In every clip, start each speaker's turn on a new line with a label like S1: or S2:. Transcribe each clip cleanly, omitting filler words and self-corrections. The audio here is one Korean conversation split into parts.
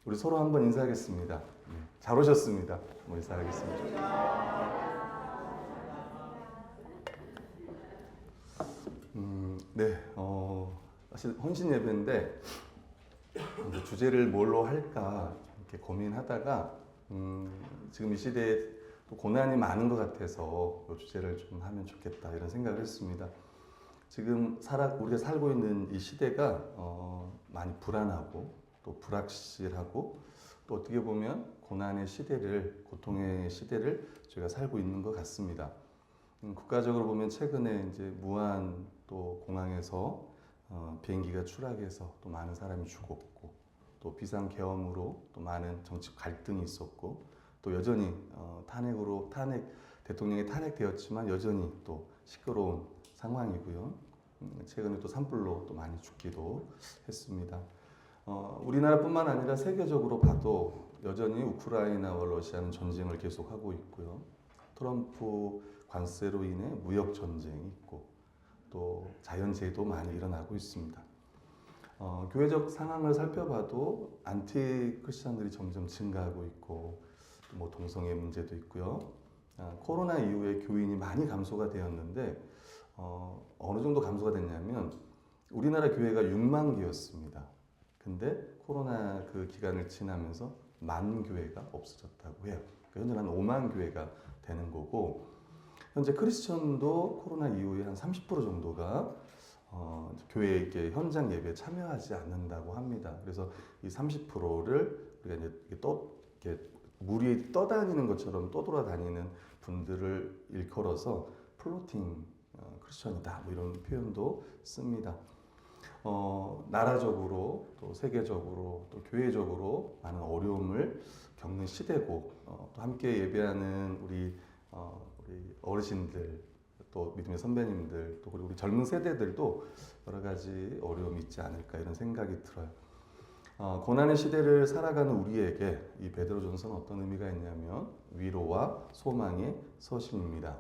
S1: 우리 서로 한번 인사하겠습니다. 잘 오셨습니다. 한번 인사하겠습니다. 네, 사실 헌신 예배인데 이제 주제를 뭘로 할까 이렇게 고민하다가 지금 이 시대에 또 고난이 많은 것 같아서 이 주제를 좀 하면 좋겠다 이런 생각을 했습니다. 지금 우리가 살고 있는 이 시대가 많이 불안하고 또 불확실하고 또 어떻게 보면 고난의 시대를, 고통의 시대를 저희가 살고 있는 것 같습니다. 국가적으로 보면 최근에 이제 무안 또 공항에서 비행기가 추락해서 또 많은 사람이 죽었고, 또 비상계엄으로 또 많은 정치 갈등이 있었고, 또 여전히 대통령이 탄핵되었지만 여전히 또 시끄러운 상황이고요. 최근에 또 산불로 또 많이 죽기도 했습니다. 우리나라뿐만 아니라 세계적으로 봐도 여전히 우크라이나와 러시아는 전쟁을 계속하고 있고요. 트럼프 관세로 인해 무역 전쟁이 있고 또 자연재해도 많이 일어나고 있습니다. 교회적 상황을 살펴봐도 안티 크리스천들이 점점 증가하고 있고 뭐 동성애 문제도 있고요. 코로나 이후에 교인이 많이 감소가 되었는데 어느 정도 감소가 됐냐면 우리나라 교회가 6만 개였습니다. 근데 코로나 그 기간을 지나면서 만 교회가 없어졌다고 해요. 그러니까 현재 한 5만 교회가 되는 거고, 현재 크리스천도 코로나 이후에 한 30% 정도가 교회 이렇게 현장 예배에 참여하지 않는다고 합니다. 그래서 이 30%를 우리가 이렇게 물이 떠다니는 것처럼 떠돌아다니는 분들을 일컬어서 플로팅 크리스천이다 뭐 이런 표현도 씁니다. 나라적으로 또 세계적으로 또 교회적으로 많은 어려움을 겪는 시대고 또 함께 예배하는 우리 어르신들 또 믿음의 선배님들 또 그리고 우리 젊은 세대들도 여러 가지 어려움이 있지 않을까 이런 생각이 들어요. 고난의 시대를 살아가는 우리에게 이 베드로전서는 어떤 의미가 있냐면 위로와 소망의 서신입니다.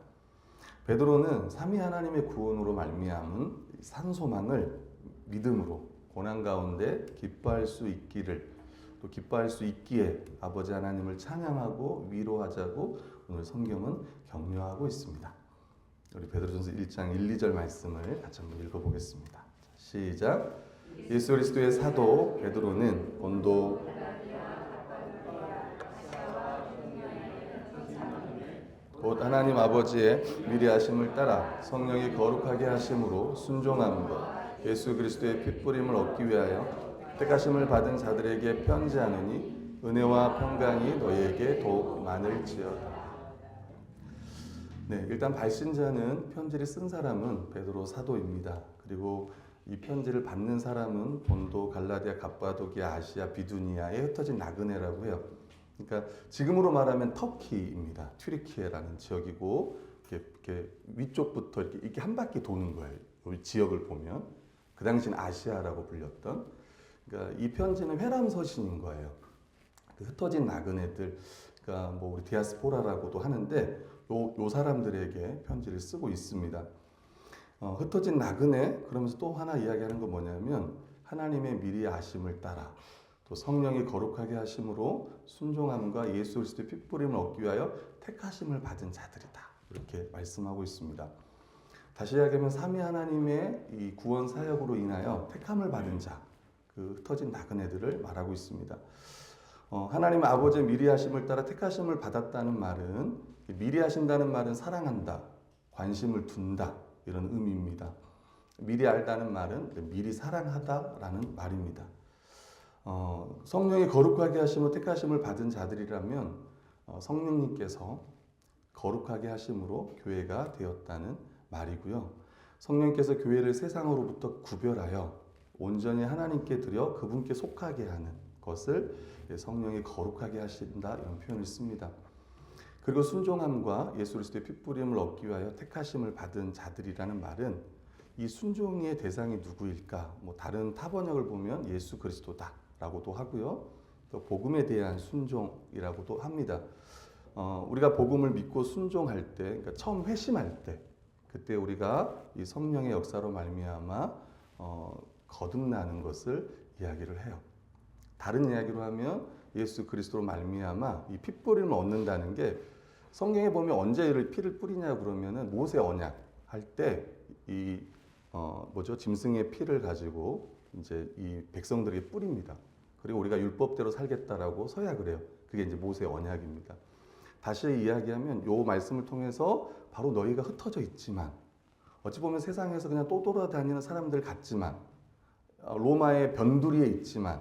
S1: 베드로는 삼위 하나님의 구원으로 말미암은 산소망을 믿음으로 고난 가운데 기뻐할 수 있기를 또 기뻐할 수 있기에 아버지 하나님을 찬양하고 위로하자고 오늘 성경은 격려하고 있습니다. 우리 베드로전서 1장 1, 2절 말씀을 같이 한번 읽어보겠습니다. 시작. 예수 그리스도의 사도 베드로는 본도 곧 하나님 아버지의 미리 하심을 따라 성령이 거룩하게 하심으로 순종함과 예수 그리스도의 핏부림을 얻기 위하여 택하심을 받은 자들에게 편지하노니 은혜와 평강이 너희에게 더욱 많을지어다. 네, 일단 발신자는 편지를 쓴 사람은 베드로 사도입니다. 그리고 이 편지를 받는 사람은 본도, 갈라디아, 갑바도기아, 아시아, 비두니아에 흩어진 나그네라고 해요. 그러니까 지금으로 말하면 터키입니다. 튀르키예라는 지역이고 이렇게 위쪽부터 이렇게 한 바퀴 도는 거예요. 이 지역을 보면 그 당시는 아시아라고 불렸던. 그러니까 이 편지는 회람서신인 거예요. 그 흩어진 나그네들, 그러니까 뭐 우리 디아스포라라고도 하는데 요 사람들에게 편지를 쓰고 있습니다. 흩어진 나그네 그러면서 또 하나 이야기하는 건 뭐냐면 하나님의 미리 아심을 따라 또 성령이 거룩하게 하심으로 순종함과 예수 그리스도의 핏부림을 얻기 위하여 택하심을 받은 자들이다. 이렇게 말씀하고 있습니다. 다시 이야기하면 삼위 하나님의 이 구원 사역으로 인하여 택함을 받은 자, 그 흩어진 나그네들을 말하고 있습니다. 하나님 아버지의 미리 하심을 따라 택하심을 받았다는 말은 미리 하신다는 말은 사랑한다, 관심을 둔다 이런 의미입니다. 미리 알다는 말은 미리 사랑하다라는 말입니다. 성령이 거룩하게 하심으로 택하심을 받은 자들이라면 성령님께서 거룩하게 하심으로 교회가 되었다는 말이고요. 성령님께서 교회를 세상으로부터 구별하여 온전히 하나님께 드려 그분께 속하게 하는 것을 성령이 거룩하게 하신다 이런 표현을 씁니다. 그리고 순종함과 예수 그리스도의 핏부림을 얻기 위하여 택하심을 받은 자들이라는 말은 이 순종의 대상이 누구일까? 뭐 다른 타번역을 보면 예수 그리스도다라고도 하고요. 또 복음에 대한 순종이라고도 합니다. 우리가 복음을 믿고 순종할 때, 그러니까 처음 회심할 때, 그때 우리가 이 성령의 역사로 말미암아 거듭나는 것을 이야기를 해요. 다른 이야기로 하면 예수 그리스도로 말미암아 이 핏뿌림을 얻는다는 게 성경에 보면 언제 이를 피를 뿌리냐 그러면은 모세 언약 할 때 이 짐승의 피를 가지고 이제 이 백성들에게 뿌립니다. 그리고 우리가 율법대로 살겠다라고 서약을 해요. 그게 이제 모세 언약입니다. 다시 이야기하면 요 말씀을 통해서 바로 너희가 흩어져 있지만 어찌 보면 세상에서 그냥 또 돌아다니는 사람들 같지만 로마의 변두리에 있지만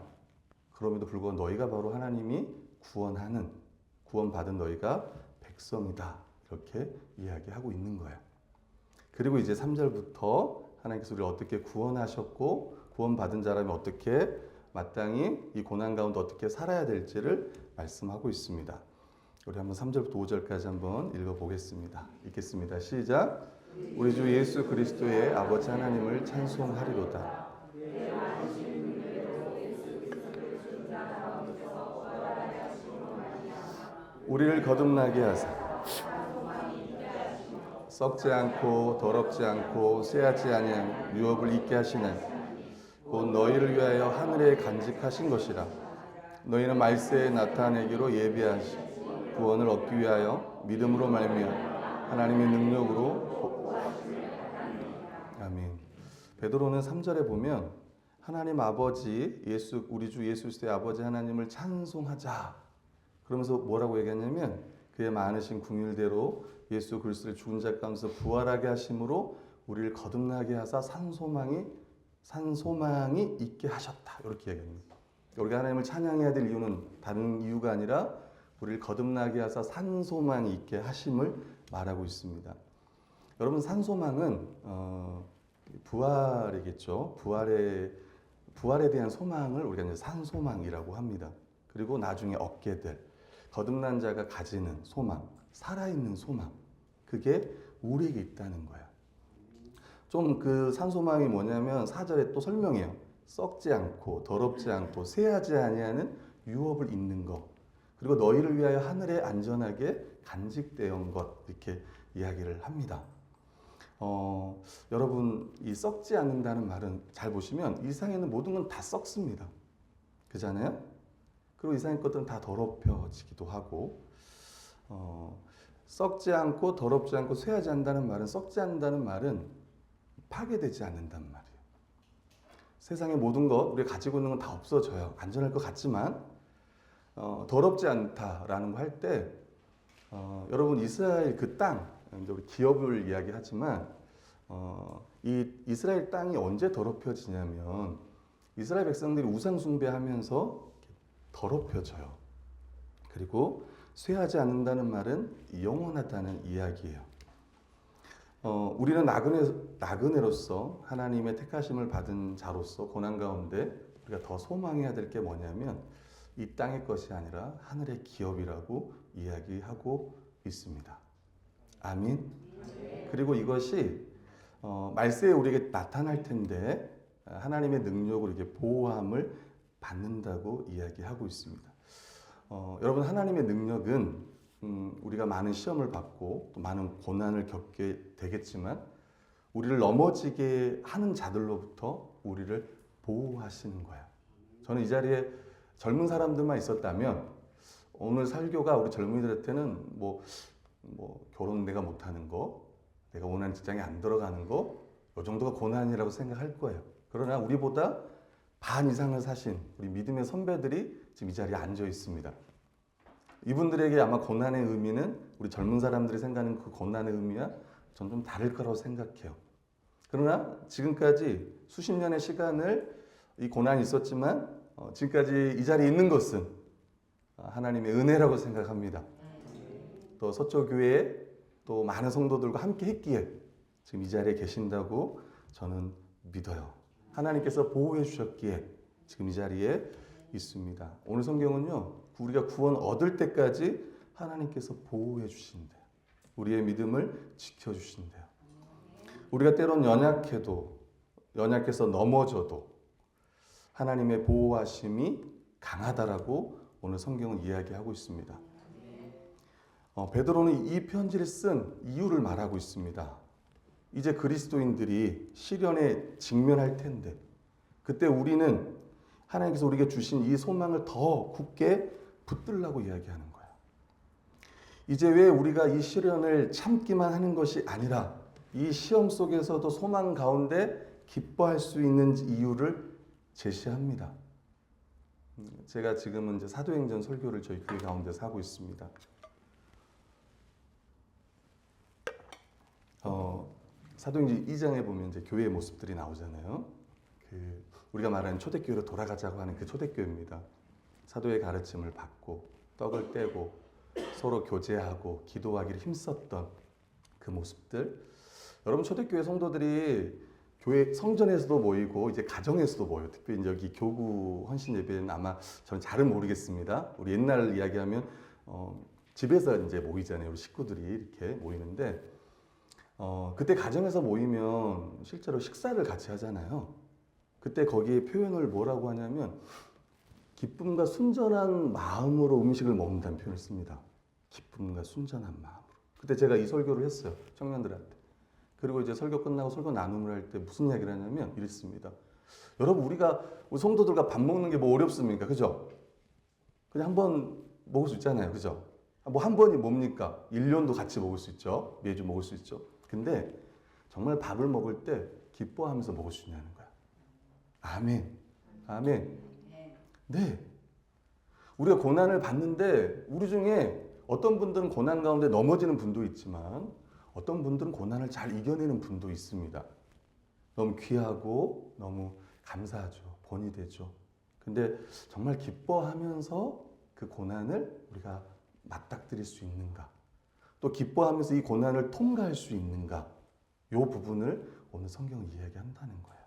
S1: 그럼에도 불구하고 너희가 바로 하나님이 구원받은 너희가 백성이다. 이렇게 이야기하고 있는 거예요. 그리고 이제 3절부터 하나님께서 우리를 어떻게 구원하셨고 구원받은 자라면 어떻게 마땅히 이 고난 가운데 어떻게 살아야 될지를 말씀하고 있습니다. 우리 한번 3절부터 5절까지 한번 읽어보겠습니다. 읽겠습니다. 시작. 우리 주 예수 그리스도의 아버지 하나님을 찬송하리로다. 우리를 거듭나게 하사 썩지 않고 더럽지 않고 쇠하지 아니한 유업을 잊게 하시는 곧 너희를 위하여 하늘에 간직하신 것이라. 너희는 말세에 나타내기로 예비하시 구원을 얻기 위하여 믿음으로 말미암아 하나님의 능력으로 아멘. 베드로는 3절에 보면 하나님 아버지 우리 주 예수 그리스도의 아버지 하나님을 찬송하자 그러면서 뭐라고 얘기했냐면 그의 많으신 긍휼대로 예수 그리스도를 죽은 자 가운데서 부활하게 하심으로 우리를 거듭나게 하사 산 소망이 있게 하셨다. 이렇게 얘기합니다. 우리가 하나님을 찬양해야 될 이유는 다른 이유가 아니라 우리를 거듭나게 하사 산 소망이 있게 하심을 말하고 있습니다. 여러분 산 소망은 부활이겠죠. 부활에 대한 소망을 우리가 이제 산 소망이라고 합니다. 그리고 나중에 얻게 될 거듭난 자가 가지는 소망, 살아있는 소망, 그게 우리에게 있다는 거예요. 좀 그 산소망이 뭐냐면 4절에 또 설명해요. 썩지 않고 더럽지 않고 쇠하지 아니하는 유업을 잇는 것. 그리고 너희를 위하여 하늘에 안전하게 간직되어 것 이렇게 이야기를 합니다. 여러분 이 썩지 않는다는 말은 잘 보시면 이 세상에 있는 모든 건 다 썩습니다. 그잖아요? 그리고 이 세상의 것들은 다 더럽혀지기도 하고 썩지 않고 더럽지 않고 쇠하지 않는다는 말은 썩지 않는다는 말은 파괴되지 않는단 말이에요. 세상의 모든 것 우리가 가지고 있는 건 다 없어져요. 안전할 것 같지만 더럽지 않다라는 거 할 때 여러분 이스라엘 그 땅 우리 기업을 이야기하지만 이 이스라엘 땅이 언제 더럽혀지냐면 이스라엘 백성들이 우상 숭배하면서 더럽혀져요. 그리고 쇠하지 않는다는 말은 영원하다는 이야기예요. 우리는 나그네로서 하나님의 택하심을 받은 자로서 고난 가운데 우리가 더 소망해야 될 게 뭐냐면 이 땅의 것이 아니라 하늘의 기업이라고 이야기하고 있습니다. 아멘. 그리고 이것이 말세에 우리에게 나타날 텐데 하나님의 능력으로 이렇게 보호함을 받는다고 이야기하고 있습니다. 여러분 하나님의 능력은 우리가 많은 시험을 받고 또 많은 고난을 겪게 되겠지만 우리를 넘어지게 하는 자들로부터 우리를 보호하시는 거예요. 저는 이 자리에 젊은 사람들만 있었다면 오늘 설교가 우리 젊은이들한테는 뭐 결혼 내가 못하는 거, 내가 원하는 직장에 안 들어가는 거, 이 정도가 고난이라고 생각할 거예요. 그러나 우리보다 반 이상을 사신 우리 믿음의 선배들이 지금 이 자리에 앉아 있습니다. 이분들에게 아마 고난의 의미는 우리 젊은 사람들이 생각하는 그 고난의 의미와 전 좀 다를 거라고 생각해요. 그러나 지금까지 수십 년의 시간을 이 고난이 있었지만 지금까지 이 자리에 있는 것은 하나님의 은혜라고 생각합니다. 또 서초교회에 또 많은 성도들과 함께 했기에 지금 이 자리에 계신다고 저는 믿어요. 하나님께서 보호해 주셨기에 지금 이 자리에 있습니다. 오늘 성경은요, 우리가 구원 얻을 때까지 하나님께서 보호해 주신대요. 우리의 믿음을 지켜주신대요. 우리가 때론 연약해서 넘어져도 하나님의 보호하심이 강하다라고 오늘 성경은 이야기하고 있습니다. 베드로는 이 편지를 쓴 이유를 말하고 있습니다. 이제 그리스도인들이 시련에 직면할 텐데 그때 우리는 하나님께서 우리에게 주신 이 소망을 더 굳게 붙들라고 이야기하는 거예요. 이제 왜 우리가 이 시련을 참기만 하는 것이 아니라 이 시험 속에서도 소망 가운데 기뻐할 수 있는 이유를 제시합니다. 제가 지금은 이제 사도행전 설교를 저희 교회 가운데서 하고 있습니다. 사도행전 2장에 보면 이제 교회의 모습들이 나오잖아요. 우리가 말하는 초대교회로 돌아가자고 하는 그 초대교회입니다. 사도의 가르침을 받고 떡을 떼고 서로 교제하고 기도하기를 힘썼던 그 모습들. 여러분, 초대교회 성도들이 교회 성전에서도 모이고 이제 가정에서도 모여요. 특별히 여기 교구 헌신 예배는 아마 저는 잘은 모르겠습니다. 우리 옛날 이야기하면 집에서 이제 모이잖아요. 우리 식구들이 이렇게 모이는데 그때 가정에서 모이면 실제로 식사를 같이 하잖아요. 그때 거기에 표현을 뭐라고 하냐면 기쁨과 순전한 마음으로 음식을 먹는다는 표현을 씁니다. 기쁨과 순전한 마음으로. 그때 제가 이 설교를 했어요. 청년들한테. 그리고 이제 설교 끝나고 설교 나눔을 할 때 무슨 이야기를 하냐면 이랬습니다. 여러분, 우리가 우리 성도들과 밥 먹는 게 뭐 어렵습니까? 그죠? 그냥 한 번 먹을 수 있잖아요. 그죠? 뭐 한 번이 뭡니까? 1년도 같이 먹을 수 있죠. 매주 먹을 수 있죠. 근데 정말 밥을 먹을 때 기뻐하면서 먹을 수 있냐는 거야. 아멘. 아멘. 네. 우리가 고난을 받는데 우리 중에 어떤 분들은 고난 가운데 넘어지는 분도 있지만 어떤 분들은 고난을 잘 이겨내는 분도 있습니다. 너무 귀하고 너무 감사하죠. 본이 되죠. 근데 정말 기뻐하면서 그 고난을 우리가 맞닥뜨릴 수 있는가? 또 기뻐하면서 이 고난을 통과할 수 있는가? 이 부분을 오늘 성경은 이야기한다는 거예요.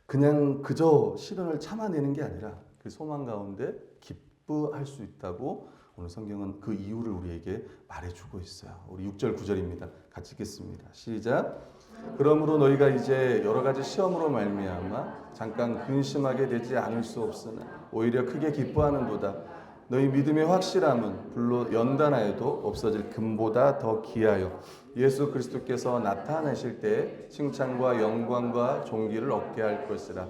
S1: 그냥 그저 시련을 참아내는 게 아니라 그 소망 가운데 기뻐할 수 있다고 오늘 성경은 그 이유를 우리에게 말해주고 있어요. 우리 6절 9절입니다. 같이 읽겠습니다. 시작. 그러므로 너희가 이제 여러 가지 시험으로 말미암아 잠깐 근심하게 되지 않을 수 없으나 오히려 크게 기뻐하는도다. 너희 믿음의 확실함은 불로 연단하여도 없어질 금보다 더 귀하여 예수 그리스도께서 나타나실 때 칭찬과 영광과 존귀를 얻게 할 것이라.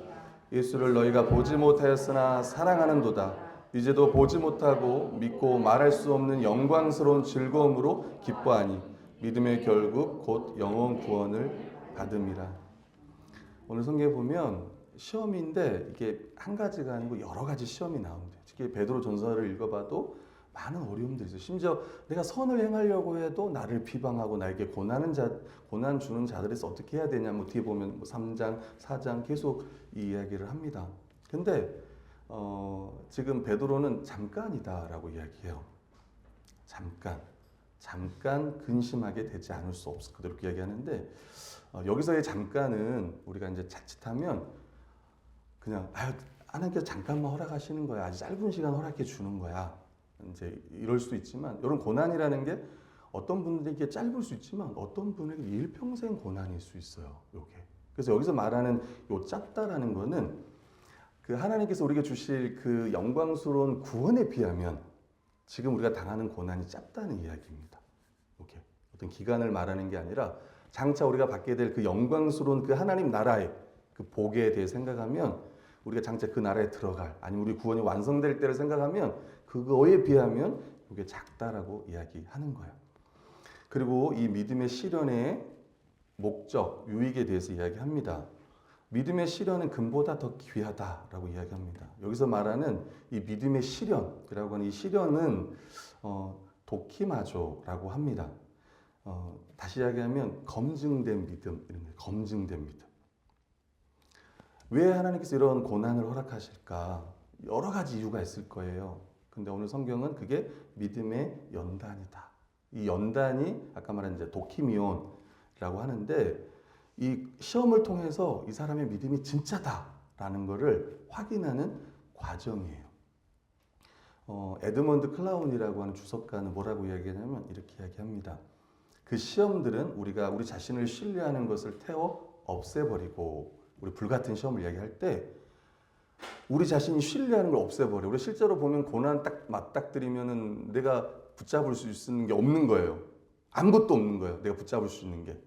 S1: 예수를 너희가 보지 못하였으나 사랑하는도다. 이제도 보지 못하고 믿고 말할 수 없는 영광스러운 즐거움으로 기뻐하니 믿음의 결국 곧 영원 구원을 받음이라. 오늘 성경에 보면 시험인데 이게 한 가지가 아니고 여러 가지 시험이 나옵니다. 특히 베드로 전서를 읽어봐도 많은 어려움들이 있어요. 심지어 내가 선을 행하려고 해도 나를 비방하고 나에게 고난 주는 자들에서 어떻게 해야 되냐. 뒤에 보면 3장, 4장 계속 이 이야기를 합니다. 근데 지금 베드로는 잠깐이다라고 이야기해요. 잠깐 근심하게 되지 않을 수 없을 그대로 이야기하는데 여기서의 잠깐은 우리가 이제 자칫하면 그냥 하나님께서 잠깐만 허락하시는 거야. 아주 짧은 시간 허락해 주는 거야. 이제 이럴 수도 있지만 이런 고난이라는 게 어떤 분들에게 짧을 수 있지만 어떤 분에게 일평생 고난일 수 있어요. 요게. 그래서 여기서 말하는 요 짧다라는 거는 그 하나님께서 우리에게 주실 그 영광스러운 구원에 비하면 지금 우리가 당하는 고난이 짧다는 이야기입니다. 이렇게 어떤 기간을 말하는 게 아니라 장차 우리가 받게 될 그 영광스러운 그 하나님 나라의 그 복에 대해 생각하면 우리가 장차 그 나라에 들어갈 아니면 우리 구원이 완성될 때를 생각하면 그거에 비하면 이게 작다라고 이야기하는 거예요. 그리고 이 믿음의 시련의 목적, 유익에 대해서 이야기합니다. 믿음의 시련은 금보다 더 귀하다라고 이야기합니다. 여기서 말하는 이 믿음의 시련이라고 하는 이 시련은 도키마조라고 합니다. 다시 이야기하면 검증된 믿음, 이런 거예요. 검증된 믿음. 왜 하나님께서 이런 고난을 허락하실까? 여러 가지 이유가 있을 거예요. 근데 오늘 성경은 그게 믿음의 연단이다. 이 연단이 아까 말한 이제 도키미온이라고 하는데 이 시험을 통해서 이 사람의 믿음이 진짜다라는 것을 확인하는 과정이에요. 에드먼드 클라운이라고 하는 주석가는 뭐라고 이야기하냐면 이렇게 이야기합니다. 그 시험들은 우리가 우리 자신을 신뢰하는 것을 태워 없애버리고 우리 불같은 시험을 이야기할 때 우리 자신이 신뢰하는 걸 없애버려. 우리 실제로 보면 고난 딱 맞닥뜨리면은 내가 붙잡을 수 있는 게 없는 거예요. 아무것도 없는 거예요. 내가 붙잡을 수 있는 게.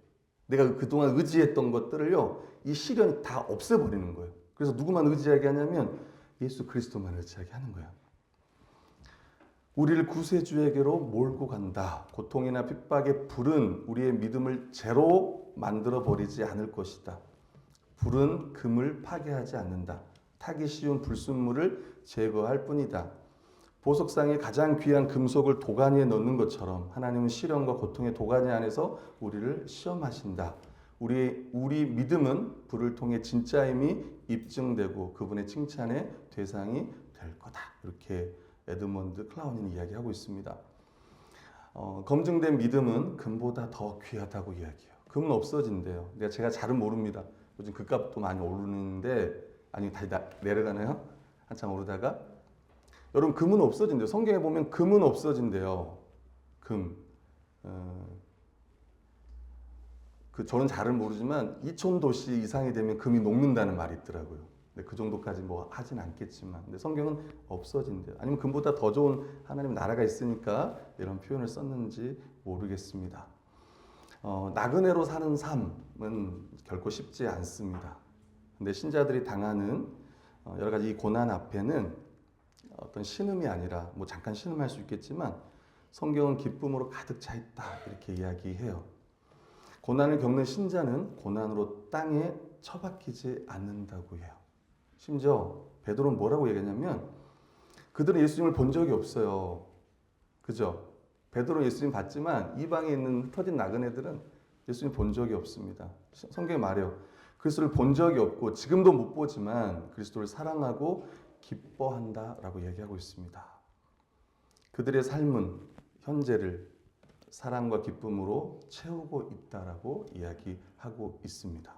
S1: 내가 그동안 의지했던 것들을요, 이 시련이 다 없애버리는 거예요. 그래서 누구만 의지하게 하냐면 예수 그리스도만 의지하게 하는 거야. 우리를 구세주에게로 몰고 간다. 고통이나 핍박의 불은 우리의 믿음을 제로 만들어 버리지 않을 것이다. 불은 금을 파괴하지 않는다. 타기 쉬운 불순물을 제거할 뿐이다. 보석상에 가장 귀한 금속을 도가니에 넣는 것처럼 하나님은 시련과 고통의 도가니 안에서 우리를 시험하신다. 우리 믿음은 불을 통해 진짜임이 입증되고 그분의 칭찬의 대상이 될 거다. 이렇게 에드먼드 클라우니는 이야기하고 있습니다. 검증된 믿음은 금보다 더 귀하다고 이야기해요. 금은 없어진대요. 제가 잘은 모릅니다. 요즘 금값도 많이 오르는데 아니 다시 내려가나요? 한참 오르다가 여러분 금은 없어진대요. 성경에 보면 금은 없어진대요. 금. 저는 잘은 모르지만 2000도씨 이상이 되면 금이 녹는다는 말이 있더라고요. 근데 그 정도까지 뭐 하진 않겠지만, 근데 성경은 없어진대요. 아니면 금보다 더 좋은 하나님 나라가 있으니까 이런 표현을 썼는지 모르겠습니다. 나그네로 사는 삶은 결코 쉽지 않습니다. 근데 신자들이 당하는 여러 가지 이 고난 앞에는 어떤 신음이 아니라 뭐 잠깐 신음할 수 있겠지만 성경은 기쁨으로 가득 차 있다 이렇게 이야기해요. 고난을 겪는 신자는 고난으로 땅에 처박히지 않는다고 해요. 심지어 베드로는 뭐라고 얘기했냐면 그들은 예수님을 본 적이 없어요. 그죠? 베드로 예수님 봤지만 이방에 있는 흩어진 나그네들은 예수님 본 적이 없습니다. 성경에 말해요. 그리스도를 본 적이 없고 지금도 못 보지만 그리스도를 사랑하고 기뻐한다라고 얘기하고 있습니다. 그들의 삶은 현재를 사랑과 기쁨으로 채우고 있다라고 이야기하고 있습니다.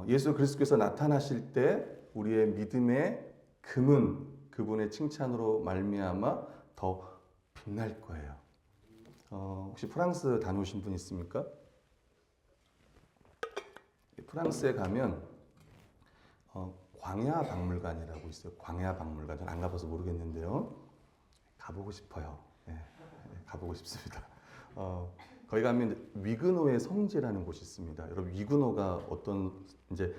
S1: 예수 그리스도께서 나타나실 때 우리의 믿음의 금은 그분의 칭찬으로 말미암아 더 빛날 거예요. 혹시 프랑스 다녀오신 분 있습니까? 프랑스에 가면 광야 박물관이라고 있어요. 광야 박물관. 저는 안 가봐서 모르겠는데요. 가보고 싶어요. 네, 가보고 싶습니다. 거기 가면 위그노의 성지라는 곳이 있습니다. 여러분 위그노가 어떤 이제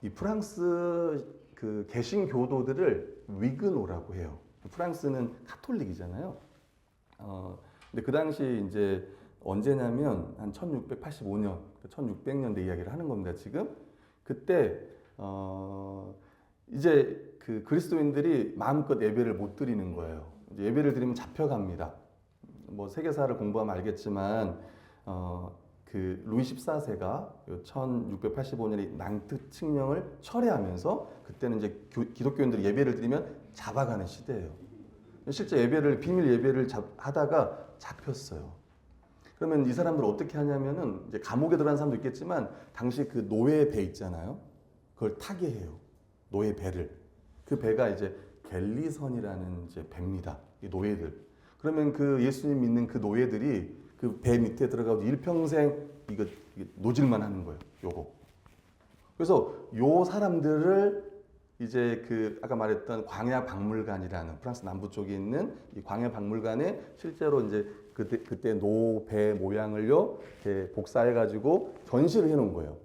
S1: 이 프랑스 그 개신교도들을 위그노라고 해요. 프랑스는 카톨릭이잖아요. 근데 그 당시 이제 언제냐면 한 1685년, 1600년대 이야기를 하는 겁니다. 지금 그때 이제 그 그리스도인들이 마음껏 예배를 못 드리는 거예요. 이제 예배를 드리면 잡혀갑니다. 뭐 세계사를 공부하면 알겠지만 그 루이 14세가 1685년에 낭트 칙령을 철회하면서 그때는 이제 기독교인들이 예배를 드리면 잡아가는 시대예요. 실제 예배를 비밀 예배를 하다가 잡혔어요. 그러면 이 사람들 어떻게 하냐면은 이제 감옥에 들어간 사람도 있겠지만 당시 그 노예 배 있잖아요. 그걸 타게 해요. 노예 배를. 그 배가 이제 갤리선이라는 이제 배입니다. 이 노예들. 그러면 그 예수님 믿는 그 노예들이 그 배 밑에 들어가서 일평생 이거 노질만 하는 거예요. 요거. 그래서 요 사람들을 이제 그 아까 말했던 광야 박물관이라는 프랑스 남부 쪽에 있는 이 광야 박물관에 실제로 이제 그때 노배 모양을요 이렇게 복사해 가지고 전시를 해 놓은 거예요.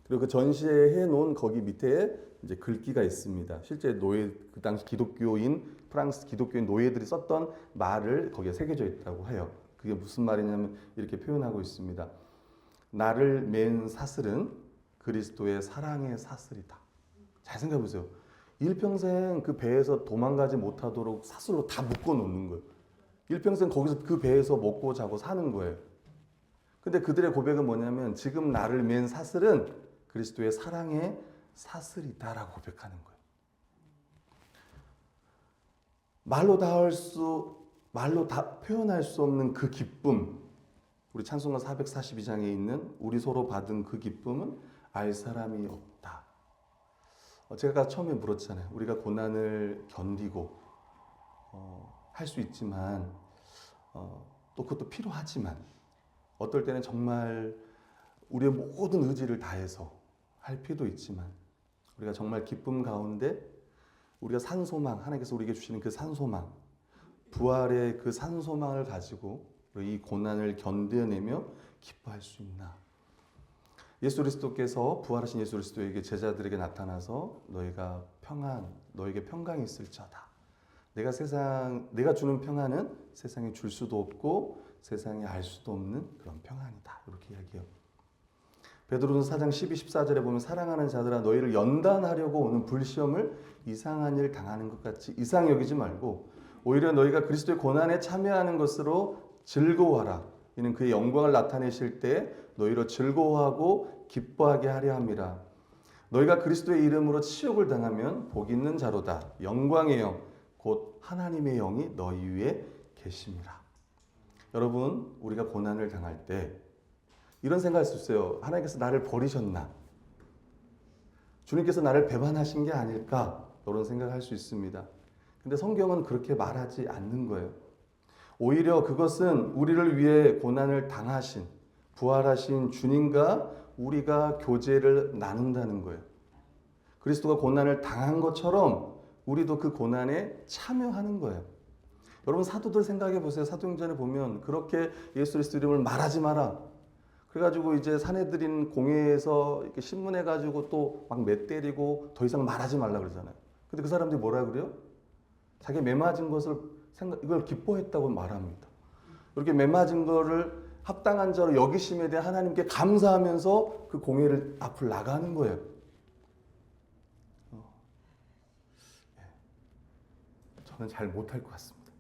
S1: 그리고 그 전시해 놓은 거기 밑에 이제 글귀가 있습니다. 실제 노예 그 당시 기독교인 프랑스 기독교인 노예들이 썼던 말을 거기에 새겨져 있다고 해요. 그게 무슨 말이냐면 이렇게 표현하고 있습니다. 나를 맨 사슬은 그리스도의 사랑의 사슬이다. 잘 생각해 보세요. 일평생 그 배에서 도망가지 못하도록 사슬로 다 묶어 놓는 거예요. 일평생 거기서 그 배에서 먹고 자고 사는 거예요. 근데 그들의 고백은 뭐냐면 지금 나를 맨 사슬은 그리스도의 사랑의 사슬이다라고 고백하는 거예요. 말로 다 표현할 수 없는 그 기쁨, 우리 찬송가 442장에 있는 우리 서로 받은 그 기쁨은 알 사람이 없다. 제가 처음에 물었잖아요. 우리가 고난을 견디고 할 수 있지만 또 그것도 필요하지만 어떨 때는 정말 우리의 모든 의지를 다해서 할 필요도 있지만 우리가 정말 기쁨 가운데 우리가 산소망, 하나님께서 우리에게 주시는 그 산소망, 부활의 그 산소망을 가지고 이 고난을 견뎌내며 기뻐할 수 있나? 예수 그리스도께서 부활하신 예수 그리스도에게 제자들에게 나타나서 너에게 평강이 있을지어다. 내가 주는 평안은 세상에 줄 수도 없고 세상에 알 수도 없는 그런 평안이다. 이렇게 이야기해요. 베드로는 4장 12, 14절에 보면 사랑하는 자들아 너희를 연단하려고 오는 불시험을 이상한 일 당하는 것 같이 이상히 여기지 말고 오히려 너희가 그리스도의 고난에 참여하는 것으로 즐거워하라. 이는 그의 영광을 나타내실 때 너희로 즐거워하고 기뻐하게 하려 함이라. 너희가 그리스도의 이름으로 치욕을 당하면 복 있는 자로다. 영광의 영 곧 하나님의 영이 너희 위에 계심이라. 여러분 우리가 고난을 당할 때 이런 생각할 수 있어요. 하나님께서 나를 버리셨나? 주님께서 나를 배반하신 게 아닐까? 이런 생각할 수 있습니다. 근데 성경은 그렇게 말하지 않는 거예요. 오히려 그것은 우리를 위해 고난을 당하신 부활하신 주님과 우리가 교제를 나눈다는 거예요. 그리스도가 고난을 당한 것처럼 우리도 그 고난에 참여하는 거예요. 여러분 사도들 생각해 보세요. 사도행전에 보면 그렇게 예수 그리스도 이름을 말하지 마라. 그래가지고 이제 사내들인 공회에서 이렇게 신문해가지고 또 막 맷때리고 더 이상 말하지 말라 그러잖아요. 근데 그 사람들이 뭐라 그래요? 자기 매맞은 것을 이걸 기뻐했다고 말합니다. 이렇게 매맞은 거를 합당한 자로 여기심에 대해 하나님께 감사하면서 그 공회를 앞을 나가는 거예요. 저는 잘 못할 것 같습니다.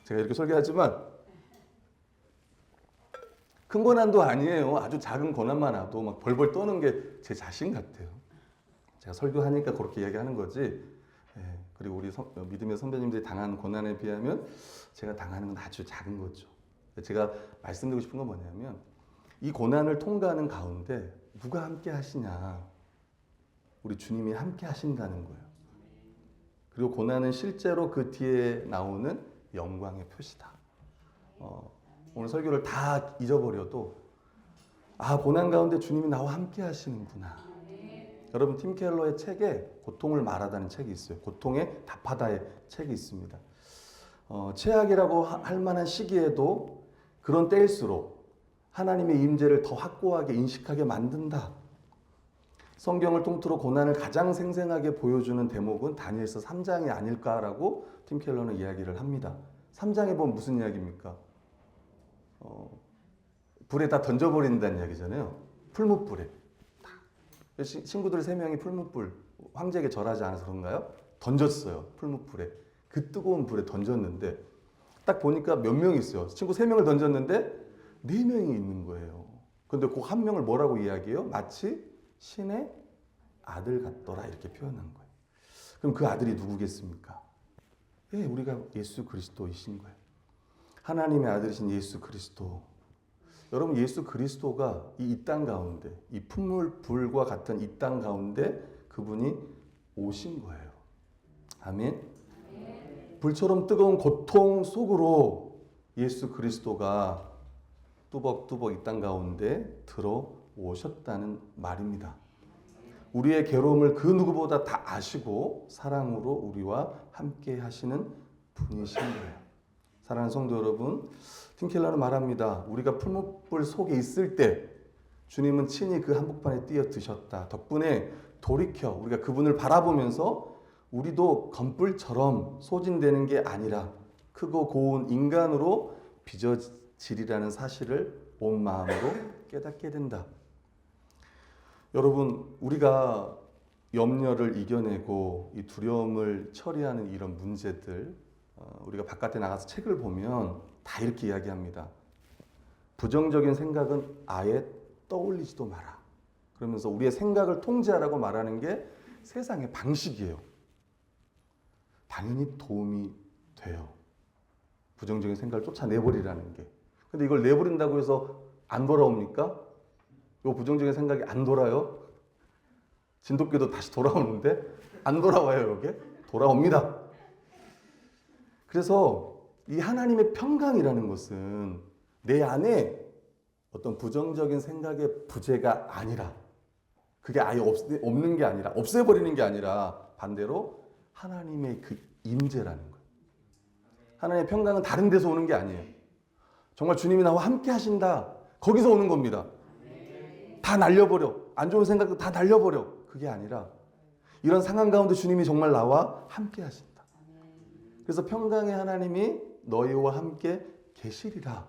S1: 제가 이렇게 설교하지만 큰 고난도 아니에요. 아주 작은 고난만 와도 막 벌벌 떠는 게 제 자신 같아요. 제가 설교하니까 그렇게 이야기하는 거지. 그리고 우리 믿음의 선배님들이 당하는 고난에 비하면 제가 당하는 건 아주 작은 거죠. 제가 말씀드리고 싶은 건 뭐냐면 이 고난을 통과하는 가운데 누가 함께 하시냐. 우리 주님이 함께 하신다는 거예요. 그리고 고난은 실제로 그 뒤에 나오는 영광의 표시다. 오늘 설교를 다 잊어버려도 고난 가운데 주님이 나와 함께 하시는구나. 여러분 팀 켈러의 책에 고통을 말하다는 책이 있어요. 고통에 답하다의 책이 있습니다. 최악이라고 할 만한 시기에도 그런 때일수록 하나님의 임재를 더 확고하게 인식하게 만든다. 성경을 통틀어 고난을 가장 생생하게 보여주는 대목은 다니엘서 3장이 아닐까라고 팀 켈러는 이야기를 합니다. 3장에 보면 무슨 이야기입니까? 불에 다 던져버린다는 이야기잖아요. 풀무불에. 친구들 3명이 풀무불, 황제에게 절하지 않아서 그런가요? 던졌어요. 풀무불에. 그 뜨거운 불에 던졌는데 딱 보니까 몇 명이 있어요. 친구 3명을 던졌는데 4명이 있는 거예요. 근데 그 한 명을 뭐라고 이야기해요? 마치 신의 아들 같더라 이렇게 표현한 거예요. 그럼 그 아들이 누구겠습니까? 우리가 예수 그리스도이신 거예요. 하나님의 아들이신 예수 그리스도. 여러분 예수 그리스도가 이 땅 가운데 이 풀물불과 같은 이 땅 가운데 그분이 오신 거예요. 아멘. 불처럼 뜨거운 고통 속으로 예수 그리스도가 뚜벅뚜벅 이 땅 가운데 들어오셨다는 말입니다. 우리의 괴로움을 그 누구보다 다 아시고 사랑으로 우리와 함께 하시는 분이신 거예요. 사랑하는 성도 여러분, 팀 켈러는 말합니다. 우리가 풀무불 속에 있을 때 주님은 친히 그 한복판에 뛰어드셨다. 덕분에 돌이켜 우리가 그분을 바라보면서 우리도 검불처럼 소진되는 게 아니라 크고 고운 인간으로 빚어지리라는 사실을 온 마음으로 깨닫게 된다. 여러분, 우리가 염려를 이겨내고 이 두려움을 처리하는 이런 문제들, 우리가 바깥에 나가서 책을 보면 다 이렇게 이야기합니다. 부정적인 생각은 아예 떠올리지도 마라. 그러면서 우리의 생각을 통제하라고 말하는 게 세상의 방식이에요. 당연히 도움이 돼요. 부정적인 생각을 쫓아내버리라는 게. 근데 이걸 내버린다고 해서 안 돌아옵니까? 이 부정적인 생각이 안 돌아요? 진돗개도 다시 돌아오는데 안 돌아와요, 이게? 돌아옵니다. 그래서 이 하나님의 평강이라는 것은 내 안에 어떤 부정적인 생각의 부재가 아니라 그게 아예 없는 게 아니라 없애버리는 게 아니라 반대로 하나님의 그 임재라는 거예요. 하나님의 평강은 다른 데서 오는 게 아니에요. 정말 주님이 나와 함께 하신다. 거기서 오는 겁니다. 다 날려버려. 안 좋은 생각도 다 날려버려. 그게 아니라 이런 상황 가운데 주님이 정말 나와 함께 하신다. 그래서 평강의 하나님이 너희와 함께 계시리라.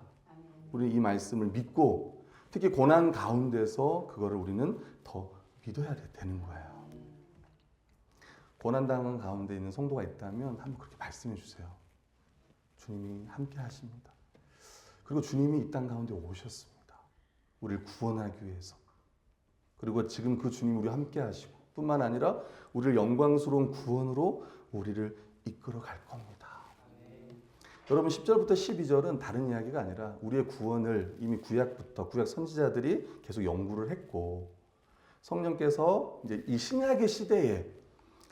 S1: 우리는 이 말씀을 믿고 특히 고난 가운데서 그거를 우리는 더 믿어야 되는 거예요. 고난당한 가운데 있는 성도가 있다면 한번 그렇게 말씀해 주세요. 주님이 함께 하십니다. 그리고 주님이 이 땅 가운데 오셨습니다. 우리를 구원하기 위해서. 그리고 지금 그 주님 우리와 함께 하시고 뿐만 아니라 우리를 영광스러운 구원으로 우리를 이끌어 갈 겁니다. 여러분 10절부터 12절은 다른 이야기가 아니라 우리의 구원을 이미 구약부터 구약 선지자들이 계속 연구를 했고 성령께서 이제 이 신약의 시대에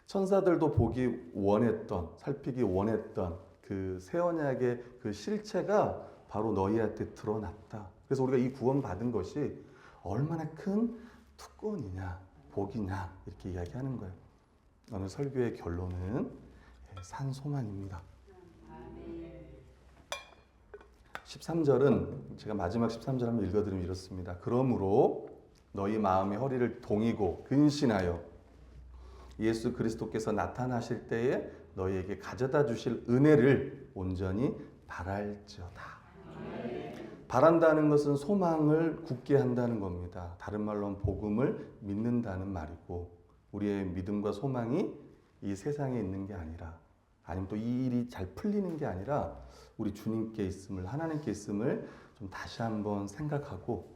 S1: 천사들도 보기 원했던 살피기 원했던 그 새 언약의 그 실체가 바로 너희한테 드러났다. 그래서 우리가 이 구원 받은 것이 얼마나 큰 특권이냐 복이냐 이렇게 이야기하는 거예요. 오늘 설교의 결론은 산소만입니다. 13절은 제가 마지막 13절 한번 읽어드리면 이렇습니다. 그러므로 너희 마음의 허리를 동이고 근신하여 예수 그리스도께서 나타나실 때에 너희에게 가져다 주실 은혜를 온전히 바랄지어다. 바란다는 것은 소망을 굳게 한다는 겁니다. 다른 말로는 복음을 믿는다는 말이고 우리의 믿음과 소망이 이 세상에 있는 게 아니라 아니면 또 이 일이 잘 풀리는 게 아니라 우리 주님께 있음을 하나님께 있음을 좀 다시 한번 생각하고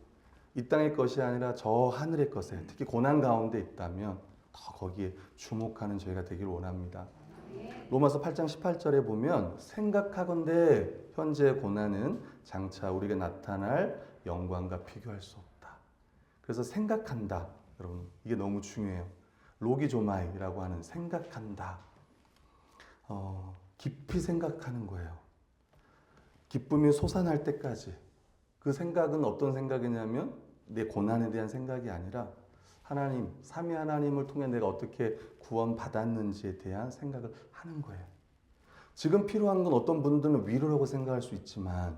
S1: 이 땅의 것이 아니라 저 하늘의 것에 특히 고난 가운데 있다면 더 거기에 주목하는 저희가 되길 원합니다. 로마서 8장 18절에 보면 생각하건대 현재의 고난은 장차 우리에게 나타날 영광과 비교할 수 없다. 그래서 생각한다. 여러분 이게 너무 중요해요. 로기조마이라고 하는 생각한다. 깊이 생각하는 거예요. 기쁨이 솟아날 때까지. 그 생각은 어떤 생각이냐면 내 고난에 대한 생각이 아니라 하나님, 삼위 하나님을 통해 내가 어떻게 구원받았는지에 대한 생각을 하는 거예요. 지금 필요한 건 어떤 분들은 위로라고 생각할 수 있지만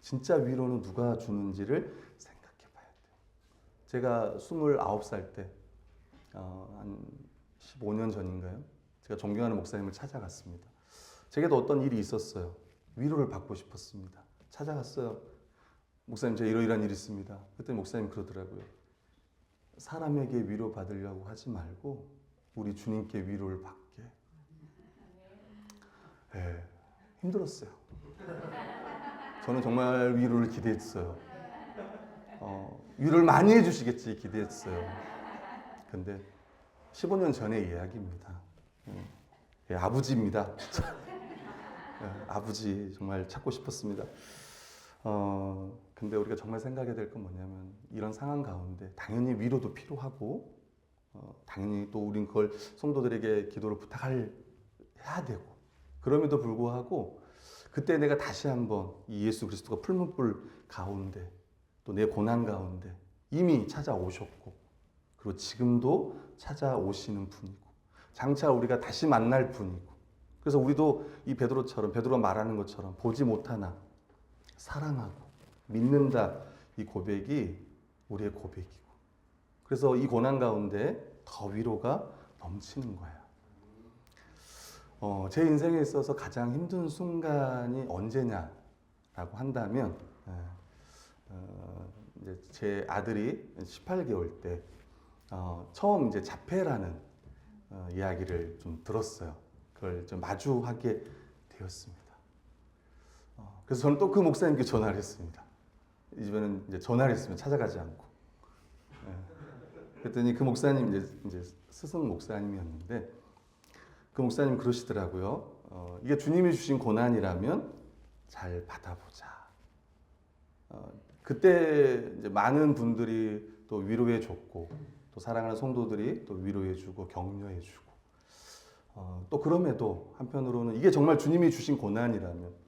S1: 진짜 위로는 누가 주는지를 생각해 봐야 돼요. 제가 29살 때, 한 15년 전인가요? 제가 존경하는 목사님을 찾아갔습니다. 제게도 어떤 일이 있었어요. 위로를 받고 싶었습니다. 찾아갔어요. 목사님, 제가 이러이러한 일이 있습니다. 그때 목사님 그러더라고요. 사람에게 위로 받으려고 하지 말고 우리 주님께 위로를 받게. 네, 힘들었어요. 저는 정말 위로를 기대했어요. 위로를 많이 해주시겠지 기대했어요. 근데 15년 전의 이야기입니다. 아버지입니다. 아버지 정말 찾고 싶었습니다. 근데 우리가 정말 생각해야 될 건 뭐냐면 이런 상황 가운데 당연히 위로도 필요하고 당연히 또 우린 그걸 성도들에게 기도를 해야 되고 그럼에도 불구하고 그때 내가 다시 한번 이 예수 그리스도가 풀문 불 가운데 또 내 고난 가운데 이미 찾아오셨고 그리고 지금도 찾아오시는 분이고 장차 우리가 다시 만날 분이고 그래서 우리도 이 베드로가 말하는 것처럼 보지 못하나 사랑하고 믿는다 이 고백이 우리의 고백이고 그래서 이 고난 가운데 더 위로가 넘치는 거예요. 제 인생에 있어서 가장 힘든 순간이 언제냐라고 한다면 이제 제 아들이 18개월 때 처음 이제 자폐라는 이야기를 좀 들었어요. 그걸 좀 마주하게 되었습니다. 그래서 저는 또 그 목사님께 전화를 했습니다. 이 집에는 이제 전화를 했으면 찾아가지 않고. 그랬더니 그 목사님 이제 스승 목사님이었는데 그 목사님 그러시더라고요. 이게 주님이 주신 고난이라면 잘 받아보자. 그때 이제 많은 분들이 또 위로해줬고 또 사랑하는 성도들이 또 위로해주고 격려해주고 또 그럼에도 한편으로는 이게 정말 주님이 주신 고난이라면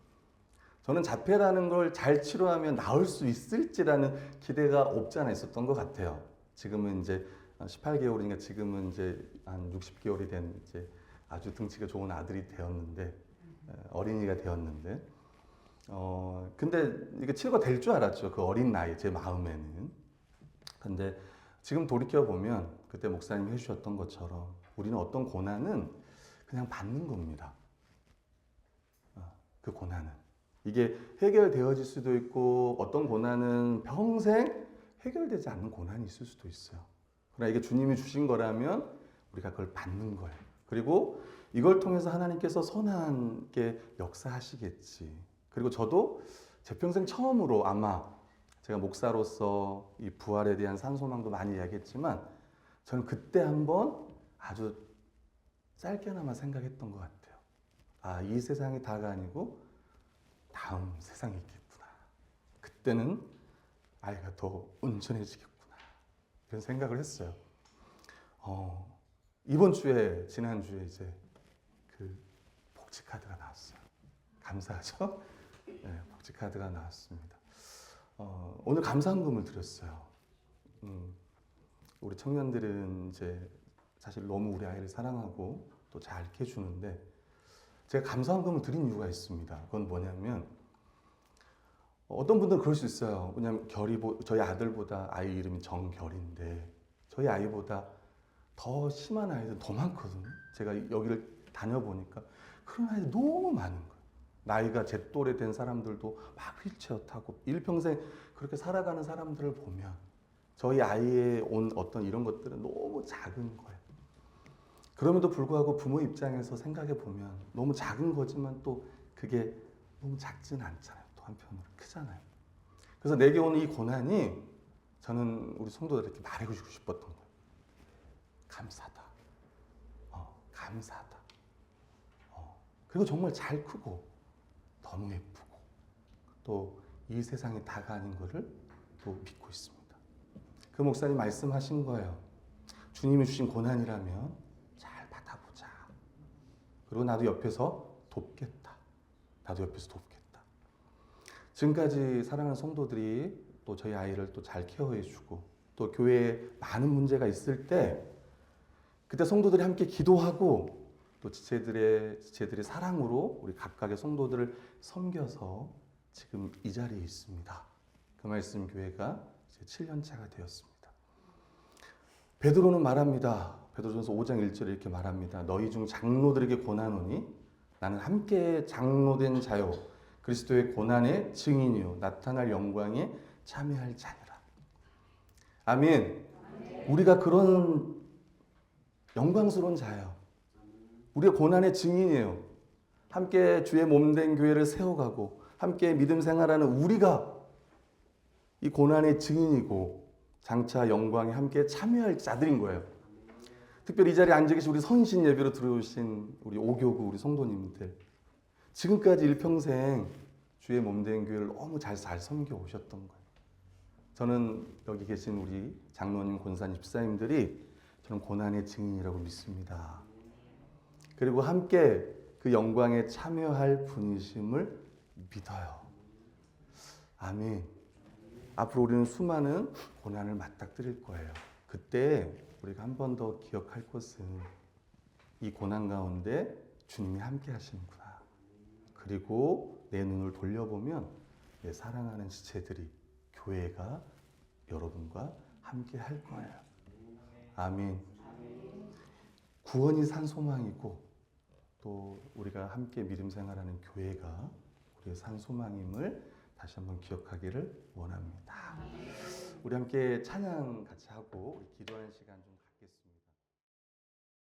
S1: 저는 자폐라는 걸 잘 치료하면 나을 수 있을지라는 기대가 없지 않아 있었던 것 같아요. 지금은 이제 18개월이니까 지금은 이제 한 60개월이 된 이제 아주 등치가 좋은 아들이 되었는데 어린이가 되었는데 근데 이게 치료가 될 줄 알았죠. 그 어린 나이, 제 마음에는. 근데 지금 돌이켜보면 그때 목사님이 해주셨던 것처럼 우리는 어떤 고난은 그냥 받는 겁니다. 그 고난은. 이게 해결되어질 수도 있고 어떤 고난은 평생 해결되지 않는 고난이 있을 수도 있어요. 그러나 이게 주님이 주신 거라면 우리가 그걸 받는 거예요. 그리고 이걸 통해서 하나님께서 선하게 역사하시겠지. 그리고 저도 제 평생 처음으로 아마 제가 목사로서 이 부활에 대한 산소망도 많이 이야기했지만 저는 그때 한번 아주 짧게나마 생각했던 것 같아요. 아, 이 세상이 다가 아니고 다음 세상이 있겠구나. 그때는 아이가 더 온전해지겠구나. 이런 생각을 했어요. 이번 주에, 지난주에 이제 그 복지카드가 나왔어요. 감사하죠? 네, 복지카드가 나왔습니다. 오늘 감사헌금을 드렸어요. 우리 청년들은 이제 사실 너무 우리 아이를 사랑하고 또 잘 캐주는데 제가 감사헌금을 드린 이유가 있습니다. 그건 뭐냐면 어떤 분들은 그럴 수 있어요. 왜냐하면 저희 아들보다 아이 이름이 정결인데 저희 아이보다 더 심한 아이들 더 많거든요. 제가 여기를 다녀보니까 그런 아이들이 너무 많은 거예요. 나이가 제 또래 된 사람들도 막 휠체어 타고 일평생 그렇게 살아가는 사람들을 보면 저희 아이의 온 어떤 이런 것들은 너무 작은 거예요. 그럼에도 불구하고 부모 입장에서 생각해 보면 너무 작은 거지만 또 그게 너무 작지는 않잖아요. 또 한편으로 크잖아요. 그래서 내게 오는 이 고난이 저는 우리 성도들에게 말해주고 싶었던 거예요. 감사하다. 감사하다. 그리고 정말 잘 크고 너무 예쁘고 또 이 세상이 다가 아닌 것을 또 믿고 있습니다. 그 목사님 말씀하신 거예요. 주님이 주신 고난이라면 잘 받아보자. 그리고 나도 옆에서 돕겠다. 나도 옆에서 돕겠다. 지금까지 사랑하는 성도들이 또 저희 아이를 또 잘 케어해주고 또 교회에 많은 문제가 있을 때 그때 성도들이 함께 기도하고 또 지체들의 사랑으로 우리 각각의 성도들을 섬겨서 지금 이 자리에 있습니다. 그 말씀 교회가 이제 7년 차가 되었습니다. 베드로는 말합니다. 베드로전서 5장 1절에 이렇게 말합니다. 너희 중 장로들에게 고난오니 나는 함께 장로된 자요 그리스도의 고난의 증인이요 나타날 영광에 참여할 자니라. 아멘. 우리가 그런 영광스러운 자예요. 우리가 고난의 증인이에요. 함께 주의 몸된 교회를 세워가고 함께 믿음 생활하는 우리가 이 고난의 증인이고 장차 영광에 함께 참여할 자들인 거예요. 특별히 이 자리에 앉아 계신 우리 선신 예배로 들어오신 우리 오교구 우리 성도님들 지금까지 일평생 주의 몸된 교회를 너무 잘 섬겨 오셨던 거예요. 저는 여기 계신 우리 장로님, 권사님, 집사님들이 저는 고난의 증인이라고 믿습니다. 그리고 함께 그 영광에 참여할 분이심을 믿어요. 아멘. 앞으로 우리는 수많은 고난을 맞닥뜨릴 거예요. 그때 우리가 한 번 더 기억할 것은 이 고난 가운데 주님이 함께 하시는구나. 그리고 내 눈을 돌려보면 내 사랑하는 지체들이 교회가 여러분과 함께 할 거예요. 아멘. 구원이 산 소망이고 또 우리가 함께 믿음 생활하는 교회가 우리의 산 소망임을 다시 한번 기억하기를 원합니다. 우리 함께 찬양 같이 하고 기도하는 시간 좀